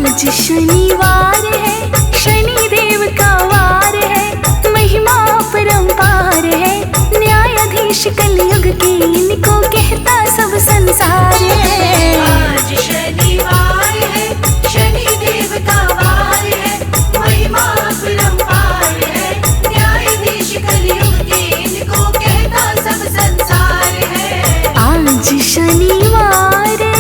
आज शनिवार है, शनिदेव का वार है, महिमा अपरंपार है, न्यायाधीश कलयुग की इनको कहता सब संसार है। आज शनिवार है, शनिदेव का वार है, महिमा अपरंपार है, न्यायाधीश कलयुग की इनको कहता सब संसार है। आज शनिवार है।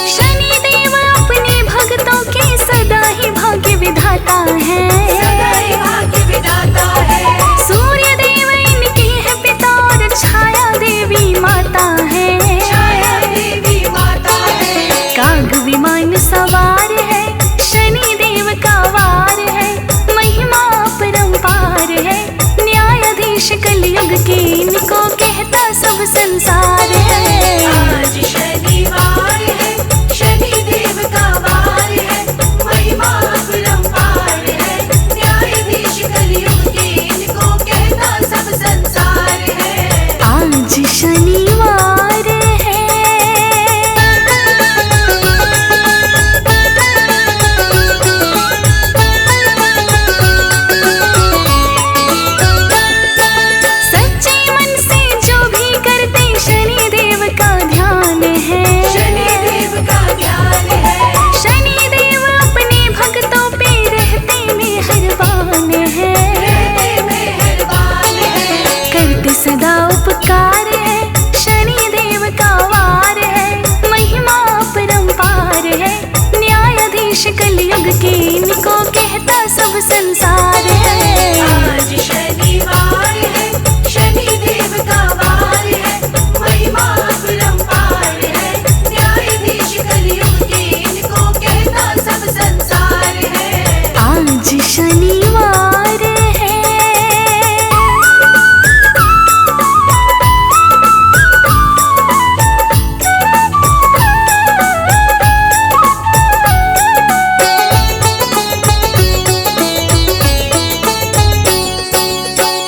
शनिदेव अपने भक्तों के सदा ही भाग्य विधाता है, सदा ही भाग्य विधाता है। सूर्य देव इनके है पिता और छाया देवी माता है, छाया देवी माता है। काग विमान सवार है, शनिदेव का वार है, महिमा अपरंपार है, न्यायाधीश कलयुग के इनको कहता सब संसार है। आज शनिवार है, शनिदेव का वार है, महिमा अपरंपार है, न्यायाधीश कलयुग के इनको कहता सब संसार है। आज शनिवार है। सच्चे मन से जो भी करते शनिदेव का ध्यान है, शनिदेव का ध्यान है। शनिदेव अपने भक्तों पे रहते मेहरबान है, रहते मेहरबान है। करते सदा उपकार है, शनिदेव का वार है, महिमा अपरंपार है, न्यायाधीश कलयुग के इनको कहता सब संसार है। आज शनिवार है, शनिदेव का वार है, महिमा अपरंपार है, न्यायाधीश कलयुग के इनको कहता सब संसार है। आज शनिवार है।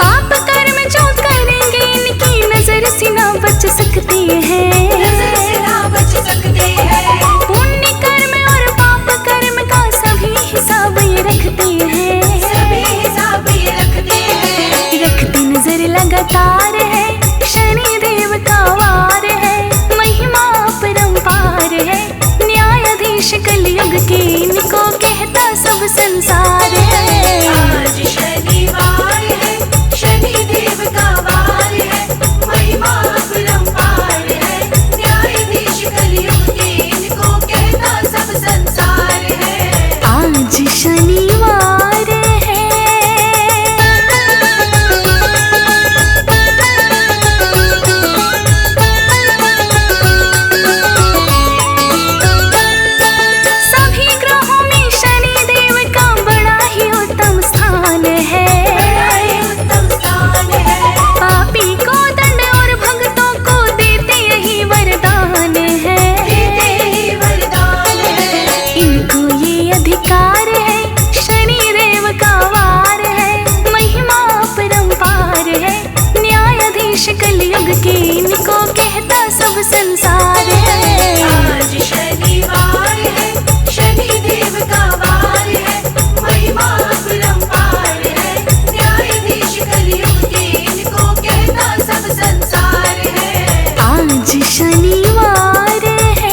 पाप कर्म जो करेंगे इनकी नजर से ना बच सकती है, नजर से ना बच सकते हैं। पुण्य कर्म और पाप कर्म का सभी हिसाब ये रखते हैं, सभी हिसाब ये रखते हैं। रखती नजर लगातार है, शनिदेव का वार है, महिमा अपरंपार है, न्यायाधीश कलयुग के इनको कहता सब संसार है। आज शनिवार है, शनिदेव का वार है, महिमा अपरंपार है, न्यायाधीश कलयुग के इनको कहता सब संसार है। आज शनिवार है। सभी ग्रहों में शनिदेव का बड़ा ही उत्तम स्थान है, बड़ा ही उत्तम स्थान है। पापी को दंड और भक्तों को देते यही वरदान है, देते ही वरदान है। इनको ये अधिकार है, शनिदेव का वार है, महिमा अपरंपार है, न्यायाधीश कलयुग के इनको कहता सब संसार है। आज शनिवार है, शनिदेव का वार है, महिमा अपरंपार है, न्यायाधीश कलयुग के इनको कहता सब संसार है। आज शनिवार है।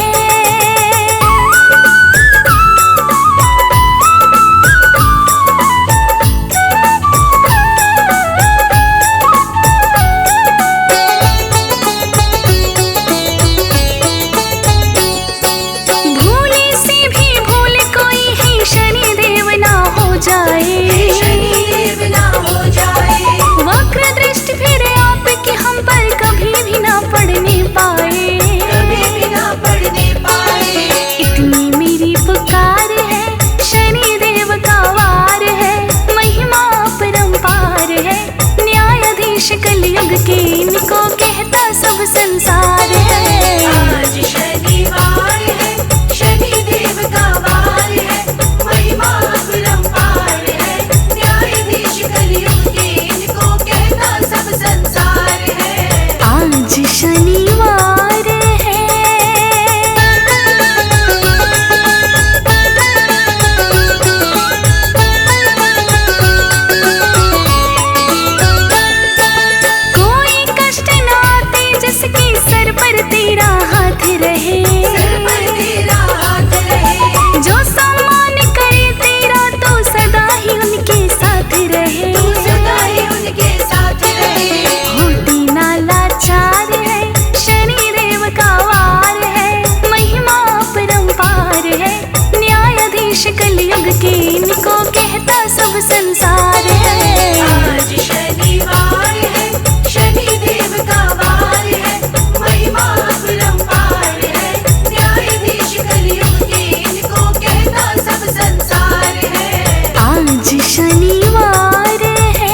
संसार है। आज शनिवार है, शनिदेव का वार है, महिमा अपरंपार है, न्यायाधीश कलयुग के इनको कहता सब संसार है। आज शनिवार है।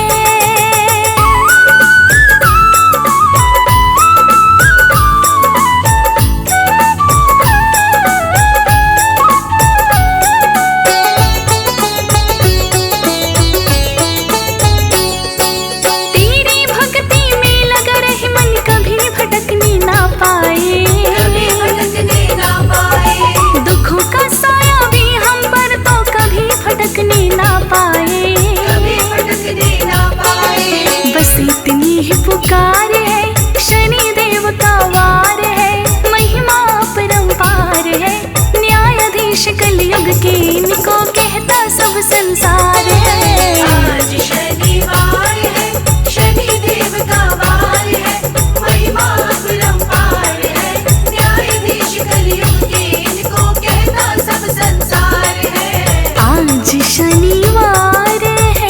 तेरी भक्ति में लगा रहे मन, कभी भटकने ना पाए, कभी भटकने ना पाए, दुखों का साया भी हम पर तो कभी भटकने ना पाए। कभी भटकने ना पाए। बस इतनी ही पुकार है, शनिदेव का वार है, महिमा अपरंपार है, न्यायाधीश कलयुग के इनको कहता सब संसार है। आज शनिवार है, शनिदेव का वार है, महिमा अपरंपार है, न्यायाधीश कलयुग के इनको कहता सब संसार है। आज शनिवार है।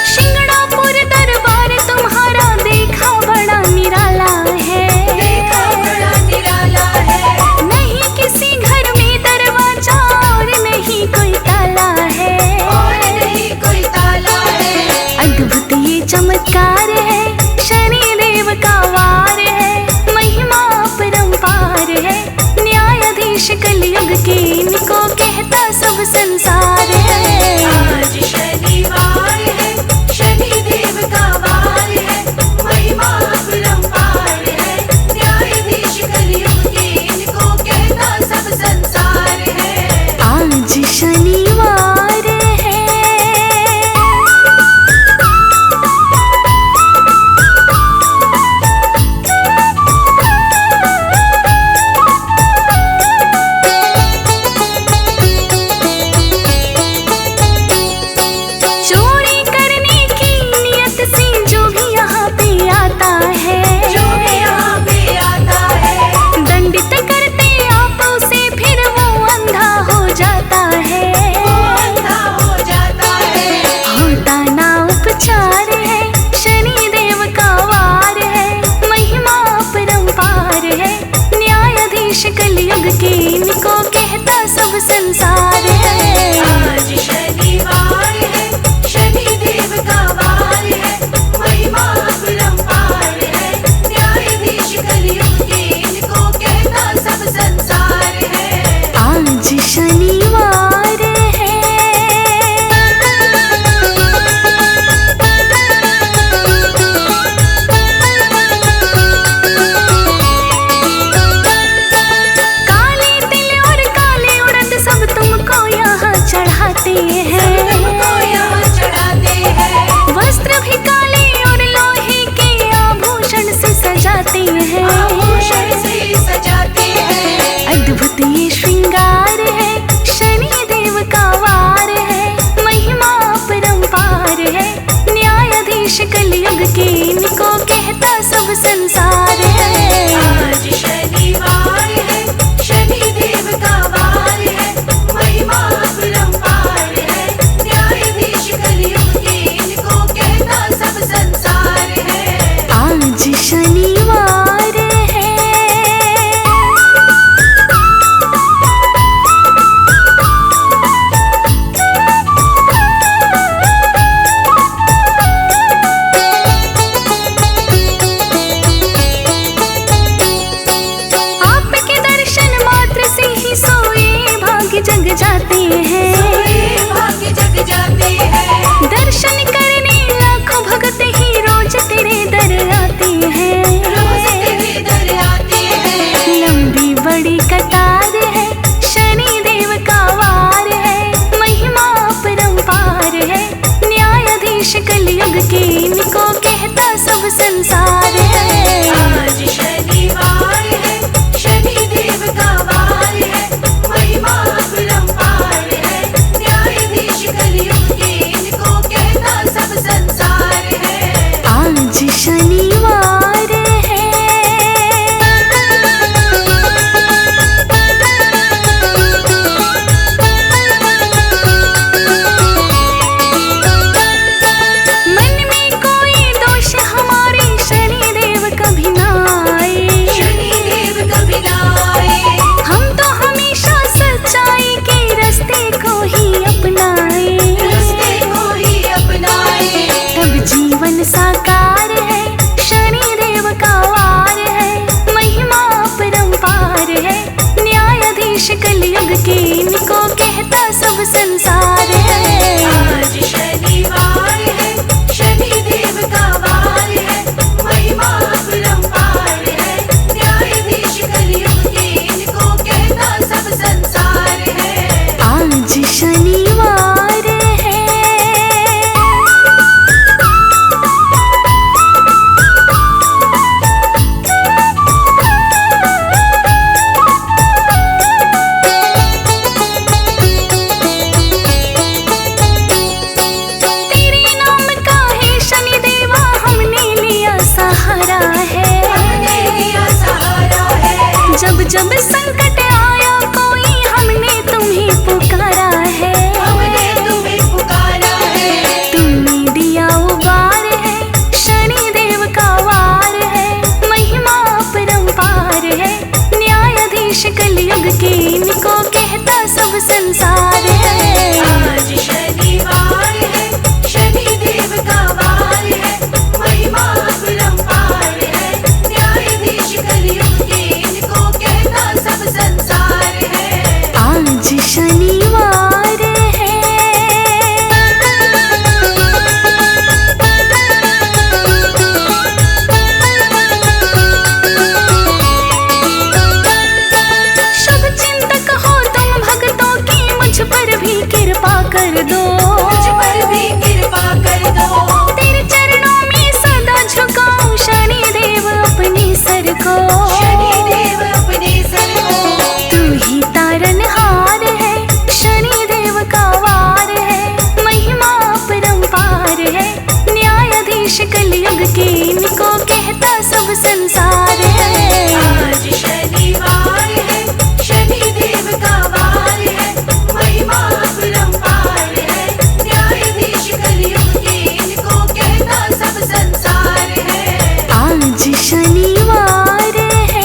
शिंगणापुर दरबार तुम्हारा देखा बड़ा निराला है, देखा बड़ा निराला है, नहीं किसी घर में दरवाजा और नहीं कोई ताला है, और नहीं कोई ताला है। अद्भुत ये चमत्कार है, शनिदेव का वार है, महिमा अपरंपार है, न्यायाधीश कलयुग के इनको कहता सब संसार है। आज शनिवार है, शनिदेव का वार है, महिमा अपरंपार है, न्यायाधीश कलयुग के इनको कहता सब संसार है। आज शनिवार है। चोरी करने की नियत से जो भी यहाँ पे आता है, जो भी यहाँ पे आता है, दंडित करते आप उसे, फिर वो अंधा हो जाता है। वो अंधा हो जाता है। होता ना उपचार है, शनिदेव का वार है, महिमा अपरंपार है, न्यायाधीश कलयुग के इनको कहता सब संसार है। आज शनिवार है, शनिदेव का वार है, महिमा अपरंपार है, न्यायाधीश कलयुग के इनको कहता सब संसार है। आज शनिवार है। काले तिल और काले उड़द सब तुमको यहाँ चढ़ाते हैं, तुमको यहाँ चढ़ाते हैं, वस्त्र भी काले और लोहे के आभूषण से सजाते हैं। आभूषण से सजाते हैं। अद्भुत ये श्रृंगार है, शनिदेव का वार है, महिमा अपरंपार है, न्यायाधीश कलयुग के इनको कहता सब संसार है। आज शनिवार है, शनिदेव का वार है, महिमा अपरंपार है, न्यायाधीश कलयुग के इनको कहता सब संसार है। आज शनिवार है। आपके दर्शन मात्र से ही सोए भाग्य जग जाते हैं, सोए भाग्य जग जाते हैं, दर्शन करने लाखों भगत ही रोज तेरे दर आते हैं। रोज तेरे दर आते हैं। लंबी बड़ी कतार है, शनिदेव का वार है, महिमा अपरंपार है, न्यायाधीश कलयुग के इनको कहता सब संसार है। आज शनिवार है, शनिदेव का वार है, महिमा अपरंपार है, न्यायाधीश कलयुग के इनको कहता सब संसार है। आज शनिवार परम्पार है, न्यायाधीश कलयुग के इनको कहता सब संसार है। आज शनिवार है, शनि देव का वार है, महिमा अपरंपार है, न्यायाधीश कलयुग के इनको कहता सब संसार है। आज शनिवार है।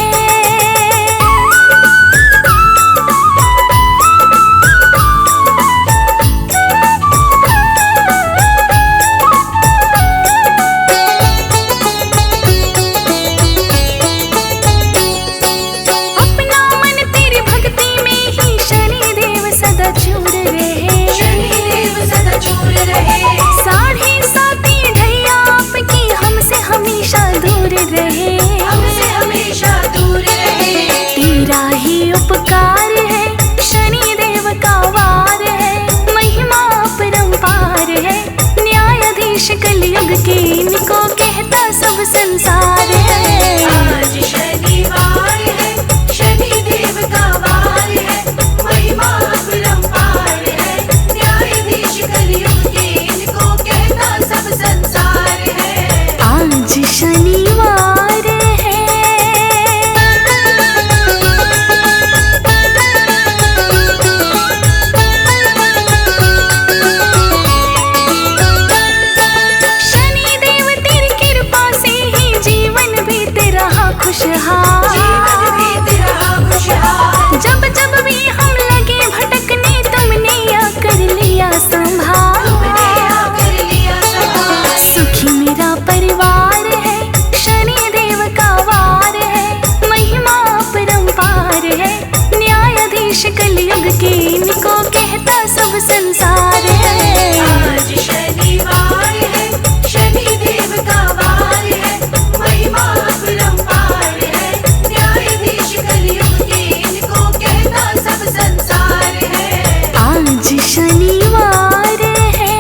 अपना मन तेरी भक्ति में ही शनिदेव सदा चूर रहे, शनि देव सदा चूर रहे, साढ़े साती ढैया आपकी हमसे हमेशा दूर रहे, हमसे हमेशा दूर रहे। तेरा ही उपकार है, शनिदेव का वार है, महिमा अपरंपार है, न्यायाधीश कलयुग के इनको कहता सब संसार है। आज शनिवार है, शनि देव का वार है, महिमा अपरंपार है, न्यायाधीश कलयुग के इनको कहता सब संसार है। आज शनिवार है। शनिदेव तेरी कृपा से ही जीवन बीत रहा खुशहाल, जीवन बीत रहा खुशहाल, जब जब भी हम लगे भटकने तुमने आकर लिया संभाल। तुमने आकर लिया संभाल। सुखी मेरा परिवार है, शनिदेव का वार है, महिमा अपरंपार है, न्यायाधीश कलयुग के इनको कहता सब संसार है। आज शनिवार है, शनि देव का वार है, महिमा अपरंपार है, न्यायाधीश कलयुग के इनको कहता सब संसार है। आज शनिवार है।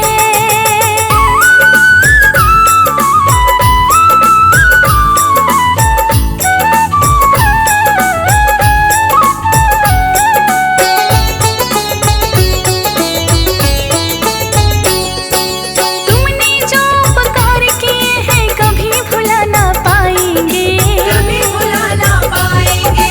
तुमने जो उपकार किए हैं कभी भुला ना पाएंगे, कभी भुला ना पाएंगे,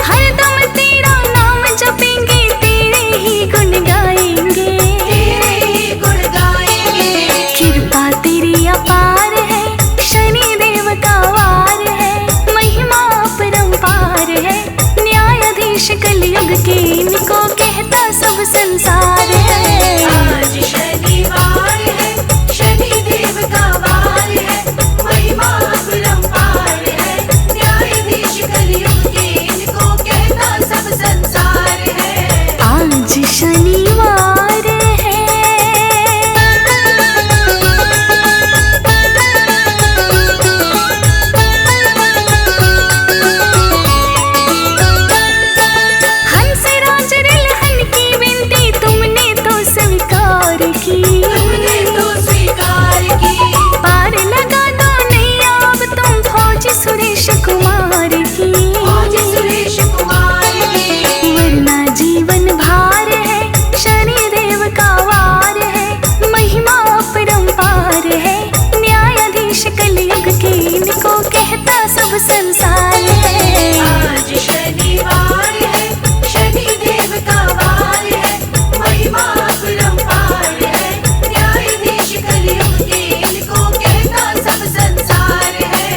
हरदम तेरा नाम जपेंगे, तेरे ही गुण गाएंगे। तेरे ही गुण गाएंगे। कृपा तेरी अपार है, शनिदेव का वार है, महिमा अपरंपार है, न्यायाधीश कलयुग के इनको कहता सब संसार है। आज शनिवार है, शनि देव का वार है, महिमा अपरंपार है, न्यायाधीश कलयुग के इनको कहता सब संसार है। आज शनिवार है। हंसराज रिलहन की विनती तुमने तो स्वीकार की, तुमने तो स्वीकार की, पार लगा दो नैया अब तुम फौजी सुरेश कुमार की, फौजी सुरेश कुमार की, वरना जीवन भार है, शनिदेव का वार है, महिमा अपरंपार है, न्यायाधीश कलयुग के इनको कहता सब संसार है। आज शनिवार है, शनि देव का वार है, महिमा अपरंपार है, न्यायाधीश कलयुग के इनको कहता सब संसार है।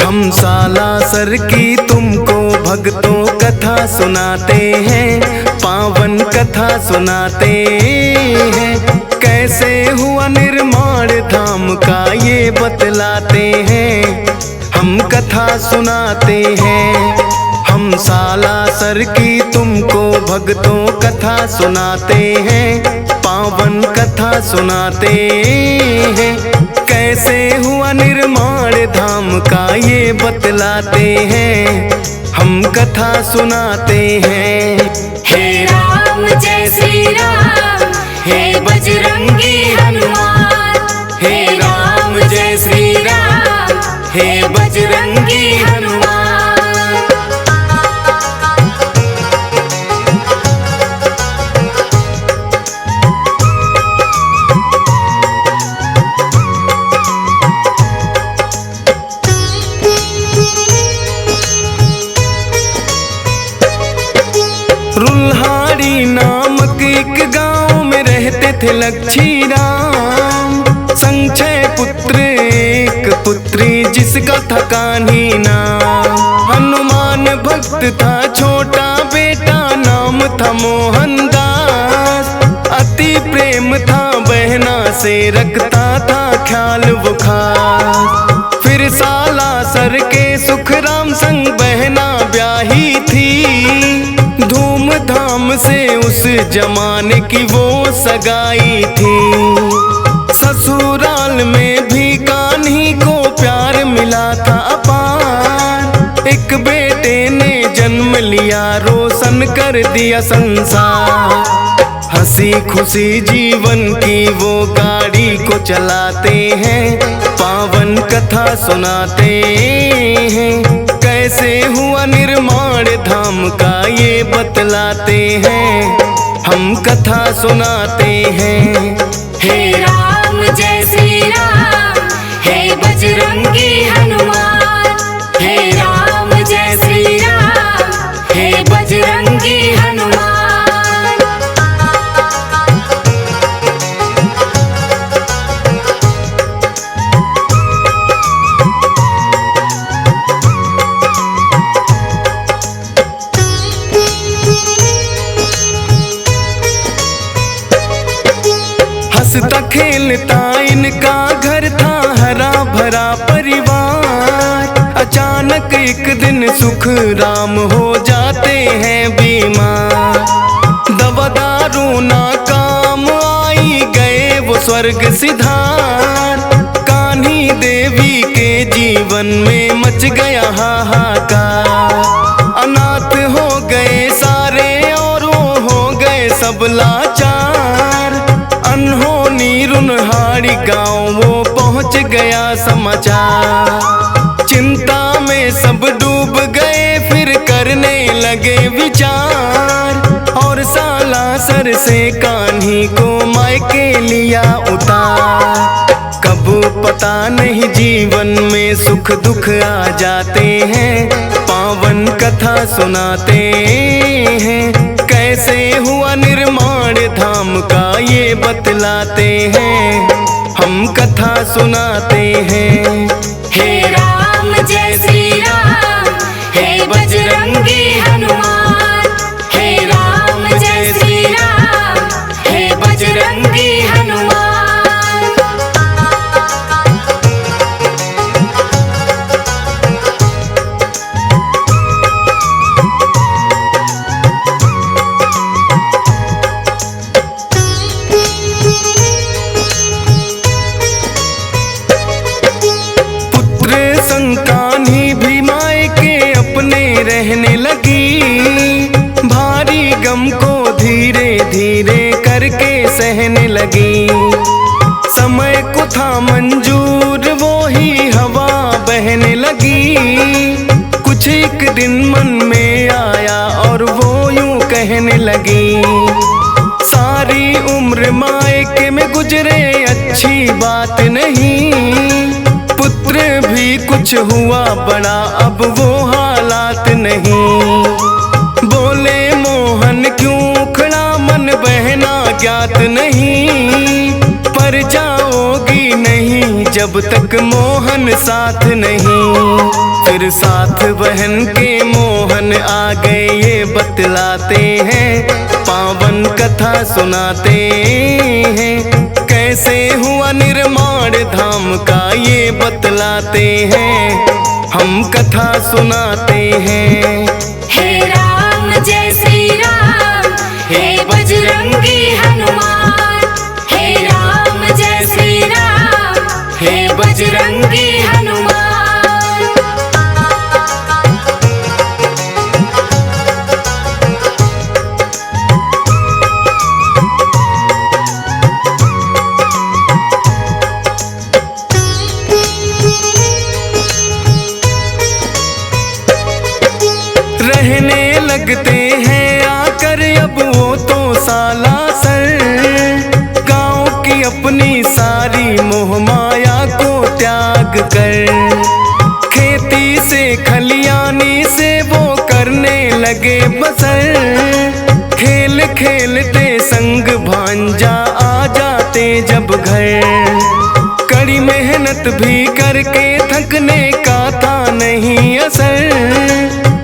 हम सालासर की तुमको भक्तों कथा सुनाते हैं, पावन कथा सुनाते हैं, कैसे हुआ निर्माण धाम का ये बतलाते हैं, हम कथा सुनाते हैं। हम सालासर की तुमको भक्तों कथा सुनाते हैं, पावन कथा सुनाते हैं, कैसे हुआ निर्माण धाम का ये बतलाते हैं, हम कथा सुनाते हैं। हे राम जय श्री राम, हे बजरंगी हनुमान, हे राम जय श्री राम, हे बजरंगी हनुमान। एक गांव में रहते थे लक्ष्मी राम, संग 6 पुत्र एक पुत्री जिसका था कान्ही नाम। हनुमान भक्त था छोटा बेटा नाम था मोहनदास, अति प्रेम था बहना से रखता था ख्याल वो खास। फिर सालासर के सुखराम संग बहना ब्याही थी, धूमधाम से उस जमाने की वो सगाई थी। ससुराल में भी कान्ही को प्यार मिला था अपार, एक बेटे ने जन्म लिया रोशन कर दिया संसार। हंसी खुशी जीवन की वो गाड़ी को चलाते हैं, पावन कथा सुनाते हैं। कैसे हुआ निर्माण धाम का ये बतलाते हैं, हम कथा सुनाते हैं। हे राम जय श्री राम, हे बजरंगी हनुमान। हे राम जय श्री राम, हे बजरंगी हनुमान। हंसता खेलता इनका घर था हरा भरा परिवार। अचानक एक दिन सुख राम हो जाते हैं बीमार। दवा दारू ना काम आई गए वो स्वर्ग सिधार। कान्ही देवी के जीवन में मच गया हाहाकार। अनाथ हो गए सारे और वो हो गए सब लाचार। अनहोनी रुनहाड़ी गाँव वो पहुँच गया समाचार। चिंता में सब डूब गए फिर करने लगे विचार। और सालासर से कान्ही को मायके लिया उतार। कब पता नहीं जीवन में सुख दुख आ जाते हैं, पावन कथा सुनाते हैं। कैसे हुआ निर्माण धाम का ये बतलाते हैं, हम कथा सुनाते हैं। हे राम जय श्री राम, हे बजरंगी हनुमान। हे राम जय श्री राम, हे बजरंगी हनुमान। कान्ही भी मायके अपने रहने लगी। भारी गम को धीरे धीरे करके सहने लगी। समय को था मंजूर वो ही हवा बहने लगी। कुछ एक दिन मन में आया और वो यूं कहने लगी, सारी उम्र मायके में गुजरे अच्छी बात नहीं। पुत्र भी कुछ हुआ बड़ा अब वो हालात नहीं। बोले मोहन क्यों खड़ा मन बहना ज्ञात नहीं। पर जाओगी नहीं जब तक मोहन साथ नहीं। फिर साथ बहन के मोहन आ गए ये बतलाते हैं, पावन कथा सुनाते हैं। कैसे हुआ निर्माण धाम का ये बतलाते हैं, हम कथा सुनाते हैं। हे राम जय श्री राम, हे बजरंगी हनुमान। हे राम जय श्री राम, हे बजरंगी हनुमान। रहने लगते हैं आकर अब वो तो सालासर। गाँव की अपनी सारी मोह माया को त्याग कर। खेती से खलियानी से वो करने लगे बसर। खेल खेल खेलते संग भांजा आ जाते जब घर। कड़ी मेहनत भी करके थकने का था नहीं असर।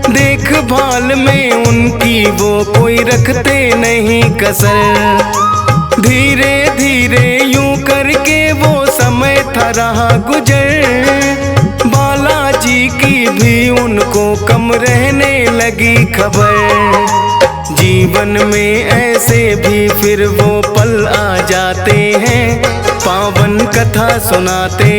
देखभाल में उनकी वो कोई रखते नहीं कसर। धीरे धीरे यूं करके वो समय था रहा गुजर। बालाजी की भी उनको कम रहने लगी खबर। जीवन में ऐसे भी फिर वो पल आ जाते हैं, पावन कथा सुनाते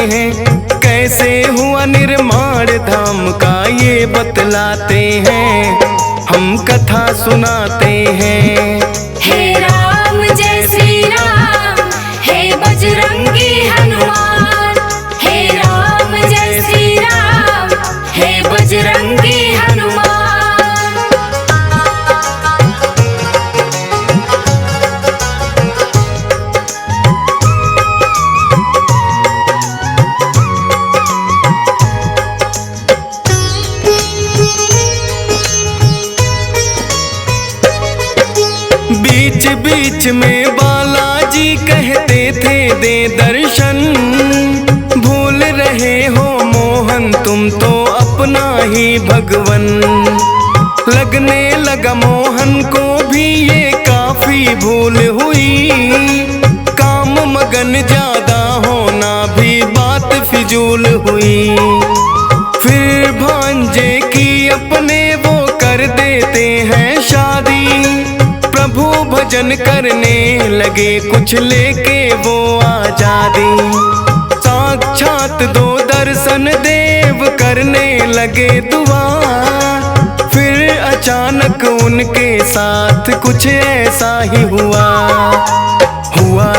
हैं। कैसे हुआ निर्माण धाम का ये बतलाते हैं, हम कथा सुनाते हैं। हे राम जय श्री राम, हे बजरंगी हनुमान। हे राम जय श्री राम, हे बजरंगी हनुमान। बीच बीच में बालाजी कहते थे दे दर्शन। भूल रहे हो मोहन तुम तो अपना ही भगवन। लगने लगा मोहन को भी ये काफी भूल हुई। काम मगन ज्यादा होना भी बात फिजूल हुई। फिर भांजे की अपने वो कर देते हैं शादी। प्रभु भजन करने लगे कुछ लेके वो आजादी। साक्षात दो दर्शन देव करने लगे दुआ। फिर अचानक उनके साथ कुछ ऐसा ही हुआ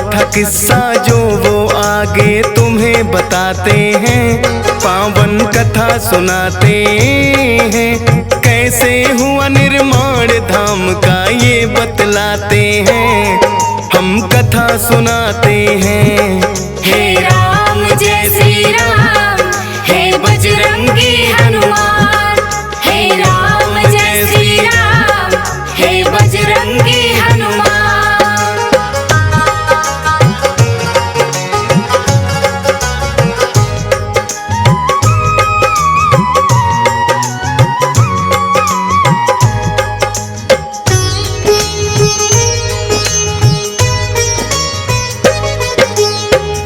था किस्सा जो वो आगे तुम्हें बताते हैं, पावन कथा सुनाते हैं। कैसे हुआ निर्माण धाम का ये बतलाते हैं, हम कथा सुनाते हैं। हे राम जय श्री राम, हे बजरंगी हनुमान। हे राम जय श्री राम, हे बजरंगी हनुमान।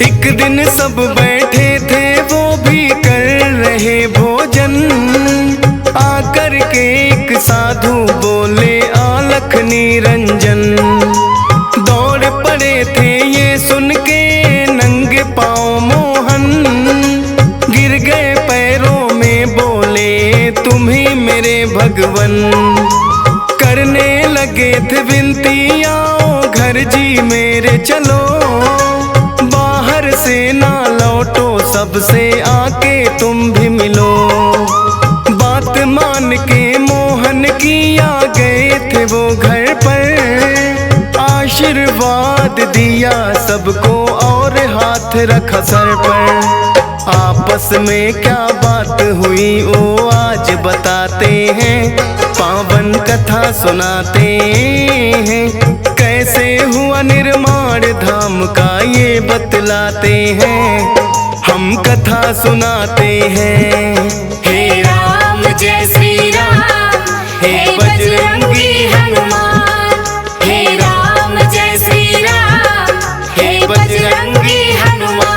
एक दिन सब बैठे थे वो भी कर रहे भोजन। आकर के एक साधु बोले आलख निरंजन। दौड़ पड़े थे ये सुन के नंगे पाँव मोहन। गिर गए पैरों में बोले तुम ही मेरे भगवन। करने लगे थे विनती आओ घर जी मेरे चलो। से ना लौटो सबसे आके तुम भी मिलो। बात मान के मोहन की आ गए थे वो घर पर। आशीर्वाद दिया सबको और हाथ रखा सर पर। आपस में क्या बात हुई वो आज बताते हैं, पावन कथा सुनाते हैं। कैसे हुआ निर्माण धाम का ये बतलाते हैं, हम कथा सुनाते हैं। हे राम जय श्री राम, हे बजरंगी हनुमान। हे राम जय श्री राम, हे बजरंगी हनुमान।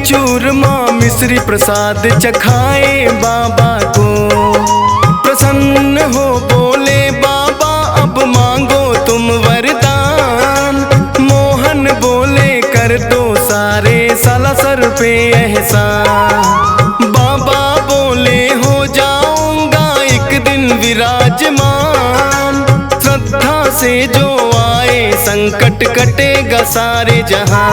चूरमा मिश्री प्रसाद चखाए बाबा को। प्रसन्न हो बोले बाबा अब मांगो तुम वरदान। मोहन बोले कर दो सारे सालासर पे एहसान। बाबा बोले हो जाऊंगा एक दिन विराजमान। श्रद्धा से जो आए संकट कटेगा सारे जहां।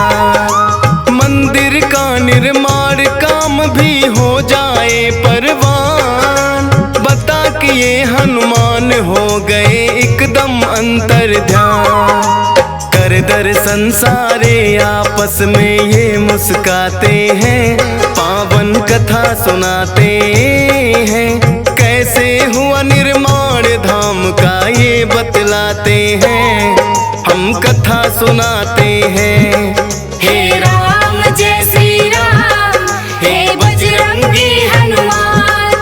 मंदिर का निर्माण काम भी हो जाए परवान। बता कि ये हनुमान हो गए एकदम अंतर ध्यान। कर दर्शन सारे आपस में ये मुस्काते हैं, पावन कथा सुनाते हैं। कैसे हुआ निर्माण धाम का ये बतलाते हैं, हम कथा सुनाते हैं। हे राम जय श्री राम, हे बजरंगी हनुमान।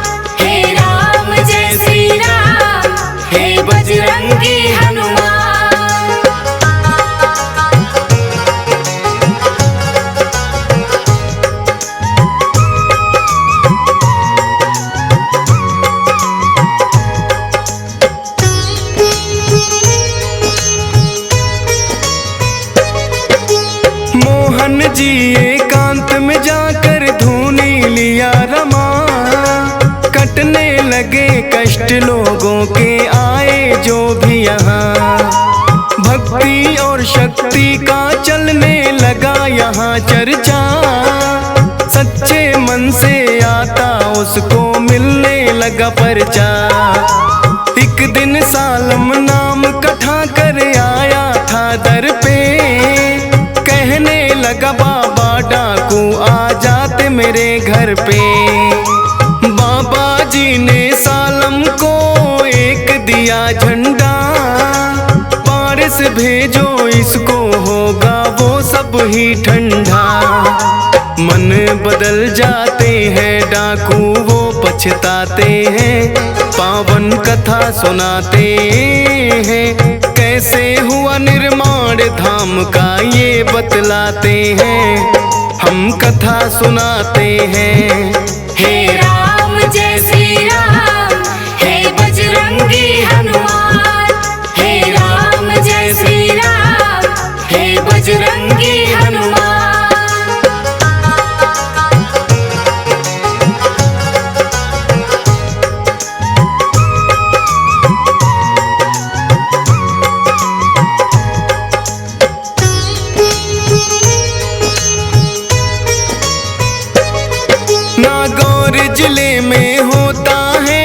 हे राम जय श्री राम, हे बजरंगी हनुमान। मोहन जी एकांत में जाकर धूनी लिया रमा। कटने लगे कष्ट लोगों के आए जो भी यहाँ। भक्ति और शक्ति का चलने लगा यहाँ चर्चा। सच्चे मन से आता उसको मिलने लगा परचा। एक दिन सालम नाम कथा कर आया था दर पे। कहने लगा बाबा डाकू आ जाते मेरे घर पे। बाबा जी ने सालम को एक दिया झंडा। पारस भेजो इसको होगा वो सब ही ठंडा। मन बदल जाते हैं डाकू वो पछताते हैं। पावन कथा सुनाते हैं, कैसे हुआ निर्माण धाम का ये बतलाते हैं, हम कथा सुनाते हैं। हे राम जय श्री राम, हे बजरंगी हनुमान। हे राम जय श्री राम, हे बजरंगी हनुमान। नागौर जिले में होता है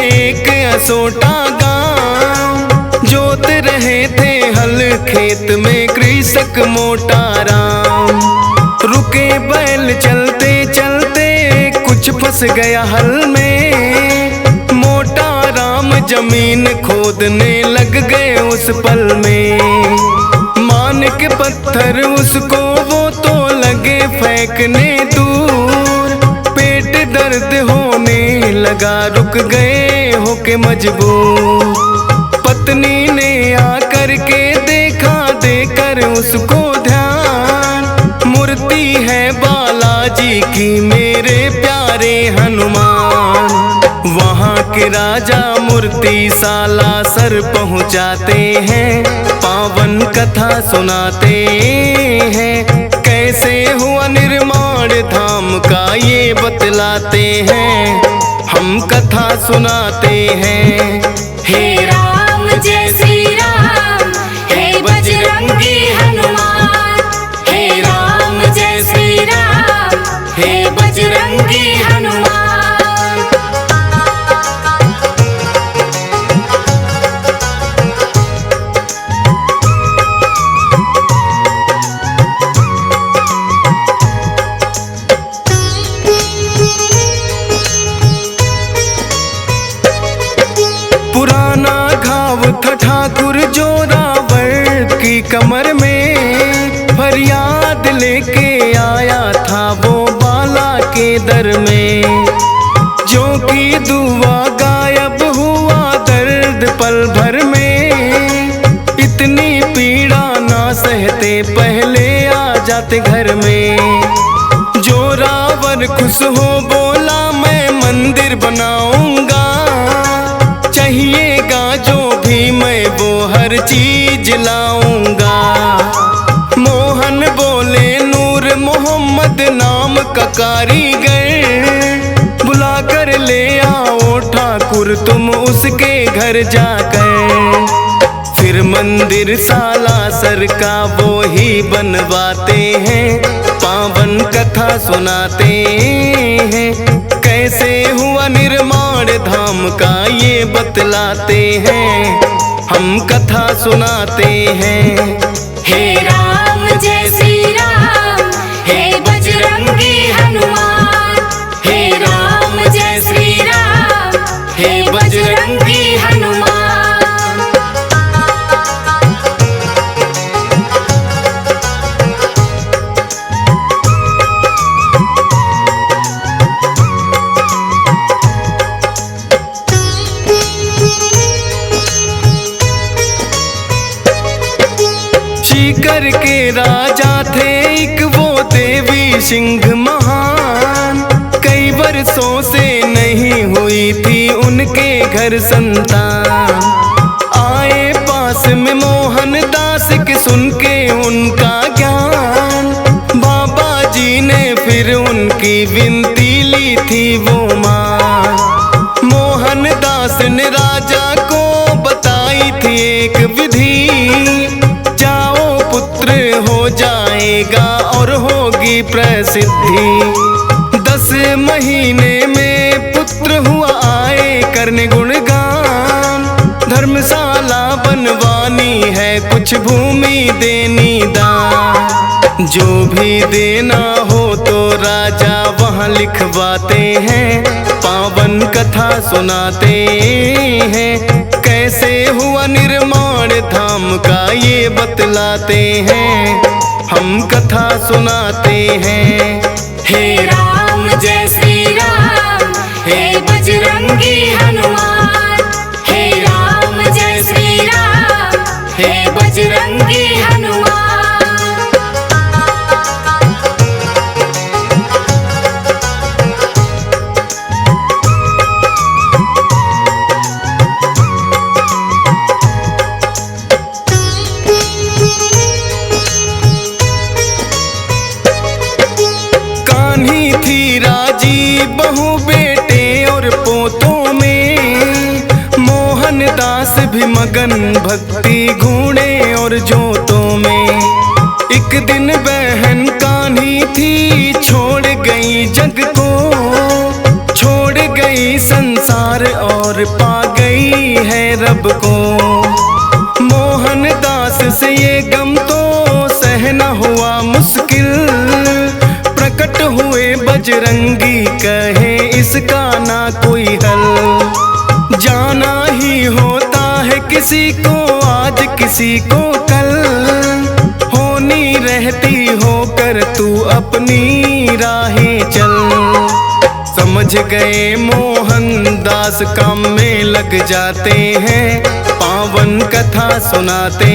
एक असोटा गांव। जोत रहे थे हल खेत में कृषक मोटा राम। रुके बैल चलते चलते कुछ फंस गया हल में। मोटा राम जमीन खोदने लग गए उस पल में। मानिक पत्थर उसको वो तो लगे फेंकने दूर। पेट दर्द होने लगा रुक गए होके मजबूर। पत्नी ने आकर के देखा देकर उसको ध्यान। मूर्ति है बालाजी की मेरे प्यारे हनुमान। वहाँ के राजा मूर्ति सालासर पहुँचाते हैं, पावन कथा सुनाते हैं। कैसे हुआ निर्माण धाम का ये बतलाते हैं, हम कथा सुनाते हैं। हे राम जय श्री राम, हे बजरंगी हनुमान। हे राम जय श्री राम, हे बजरंगी हनुमान। पुराना घाव था ठाकुर जोरावर की कमर में। फरियाद लेके आया था वो बाला के दर में। जो की दुआ गायब हुआ दर्द पल भर में। इतनी पीड़ा ना सहते पहले आ जाते घर में। जोरावर खुश हो बोला मैं मंदिर बनाऊंगा। चाहिएगा जो भी मैं वो हर चीज लाऊंगा। मोहन बोले नूर मोहम्मद नाम का कारीगर। बुला कर ले आओ ठाकुर तुम उसके घर जाकर। फिर मंदिर सालासर का वो ही बनवाते हैं, पावन कथा सुनाते हैं। कैसे हुआ निर्माण धाम का ये बतलाते हैं, हम कथा सुनाते हैं। हे राम जय श्री राम, हे बजरंगी हनुमान। हे राम जय श्री राम, हे बजरंगी हनुमान। सीकर के राजा थे एक वो देवी सिंह महान, कई वर्षों से नहीं हुई थी उनके घर संतान। आए पास में मोहन दास के सुन के उनका ज्ञान, बाबा जी ने फिर उनकी विनती ली थी वो मान। मोहन दास ने राजा को बताई थी एक विधि, हो जाएगा और होगी प्रसिद्धि। 10 महीने में पुत्र हुआ आए करने गुणगान, धर्मशाला बनवानी है कुछ भूमि देनी दान। जो भी देना हो तो राजा वहाँ लिखवाते हैं, पावन कथा सुनाते हैं। कैसे हुआ निर्माण धाम का ये बतलाते हैं, हम कथा सुनाते हैं। हे राम जय श्री राम, हे बजरंगी हनुमान। हे राम जय श्री राम, हे बजरंगी हनुमान। थी राजी बहु बेटे और पोतों में, मोहन दास भी मगन भक्ति घूणे और जोतों में। एक दिन बहन कान्ही थी छोड़ गई जग को, छोड़ गई संसार और पा गई है रब को। मोहन दास से ये गम तो सहना हुआ मुश्किल, प्रकट हुए बजरंगी कहे इसका ना कोई हल। जाना ही होता है किसी को आज किसी को कल, होनी रहती होकर तू अपनी राहें चल। समझ गए मोहन दास काम में लग जाते हैं, पावन कथा सुनाते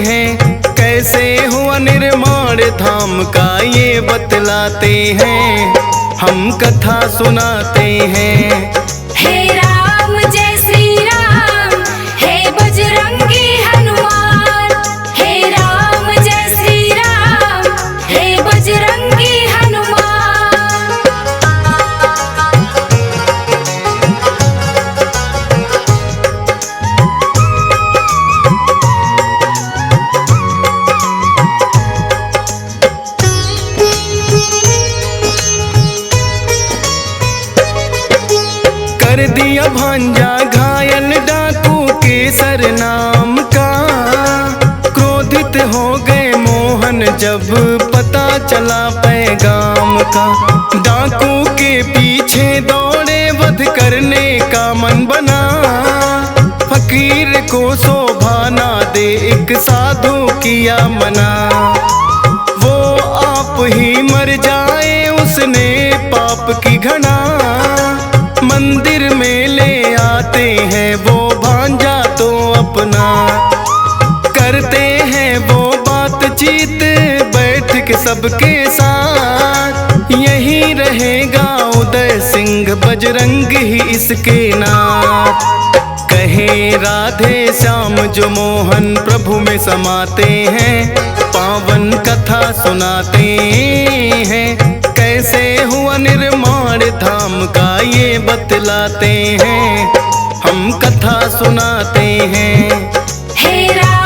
हैं। कैसे हुआ निर्माण धाम का ये बतलाते हैं, हम कथा सुनाते हैं। हे राम जय श्री राम, हे बजरंगी हनुमान। हे राम जय श्री राम, हे बजरंगी हनुमान। कर दिया भांजा घायल डाकू के सरनाम का, क्रोधित हो गए मोहन जब पता चला पैगाम का। डाकू के पीछे दौड़े वध करने का मन बना, फकीर को शोभा ना दे एक साधु किया मना। वो आप ही मर जाए उसने पाप की घना, मंदिर में ले आते हैं वो भांजा तो अपना। करते हैं वो बातचीत बैठ के सबके साथ, यही रहेगा उदय सिंह बजरंग ही इसके नाम। कहे राधे श्याम जो मोहन प्रभु में समाते हैं, पावन कथा सुनाते हैं। कैसे हुआ निर्माण धाम का ये बतलाते हैं, हम कथा सुनाते हैं। हे राम